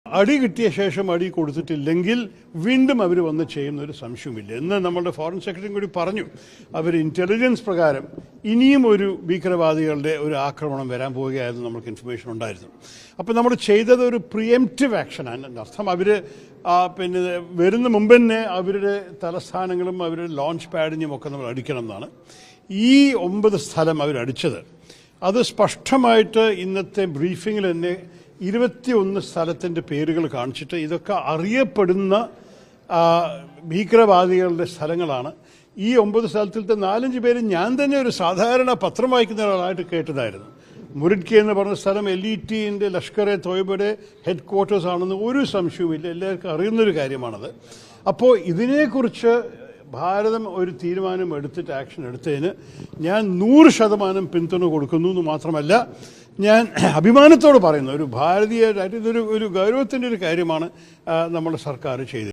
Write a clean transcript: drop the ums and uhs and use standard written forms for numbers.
അടി കിട്ടിയ ശേഷം അടി കൊടുത്തിട്ടില്ലെങ്കിൽ വീണ്ടും അവർ വന്ന് ചെയ്യുന്നൊരു സംശയമില്ല എന്ന് നമ്മളുടെ ഫോറിൻ സെക്രട്ടറിയും കൂടി പറഞ്ഞു. അവർ ഇൻ്റലിജൻസ് പ്രകാരം ഇനിയും ഒരു ഭീകരവാദികളുടെ ഒരു ആക്രമണം വരാൻ പോവുകയായിരുന്നു നമുക്ക് ഇൻഫർമേഷൻ ഉണ്ടായിരുന്നു. അപ്പോൾ നമ്മൾ ചെയ്തത് ഒരു പ്രിയംപ്റ്റീവ് ആക്ഷനാണ്. അർത്ഥം അവർ പിന്നെ വരുന്ന മുമ്പ് തന്നെ അവരുടെ തലസ്ഥാനങ്ങളും അവരുടെ ലോഞ്ച് പാഡിനും ഒക്കെ നമ്മൾ അടിക്കണം എന്നാണ്. ഈ 9 സ്ഥലം അവരടിച്ചത് അത് സ്പഷ്ടമായിട്ട് ഇന്നത്തെ ബ്രീഫിങ്ങിൽ തന്നെ 21 സ്ഥലത്തിൻ്റെ പേരുകൾ കാണിച്ചിട്ട് ഇതൊക്കെ അറിയപ്പെടുന്ന ഭീകരവാദികളുടെ സ്ഥലങ്ങളാണ്. ഈ 9 സ്ഥലത്തിലത്തെ 4-5 പേര് ഞാൻ തന്നെ ഒരു സാധാരണ പത്രം വായിക്കുന്ന ഒരാളായിട്ട് കേട്ടതായിരുന്നു. മുരിഡ്കെ എന്ന് പറഞ്ഞ സ്ഥലം LETൻ്റെ ലഷ്കർ-e തോയ്ബയുടെ ഹെഡ് ക്വാർട്ടേഴ്സ് ആണെന്ന് ഒരു സംശയവുമില്ല, എല്ലാവർക്കും അറിയുന്നൊരു കാര്യമാണത്. അപ്പോൾ ഇതിനെക്കുറിച്ച് ഭാരതം ഒരു തീരുമാനം എടുത്തിട്ട് ആക്ഷൻ എടുത്തതിന് ഞാൻ 100% പിന്തുണ കൊടുക്കുന്നു എന്ന് മാത്രമല്ല, ഞാൻ അഭിമാനത്തോട് പറയുന്നു, ഒരു ഭാരതീയരായിട്ട് ഇതൊരു ഗൗരവത്തിൻ്റെ ഒരു കാര്യമാണ് നമ്മുടെ സർക്കാർ ചെയ്തത്.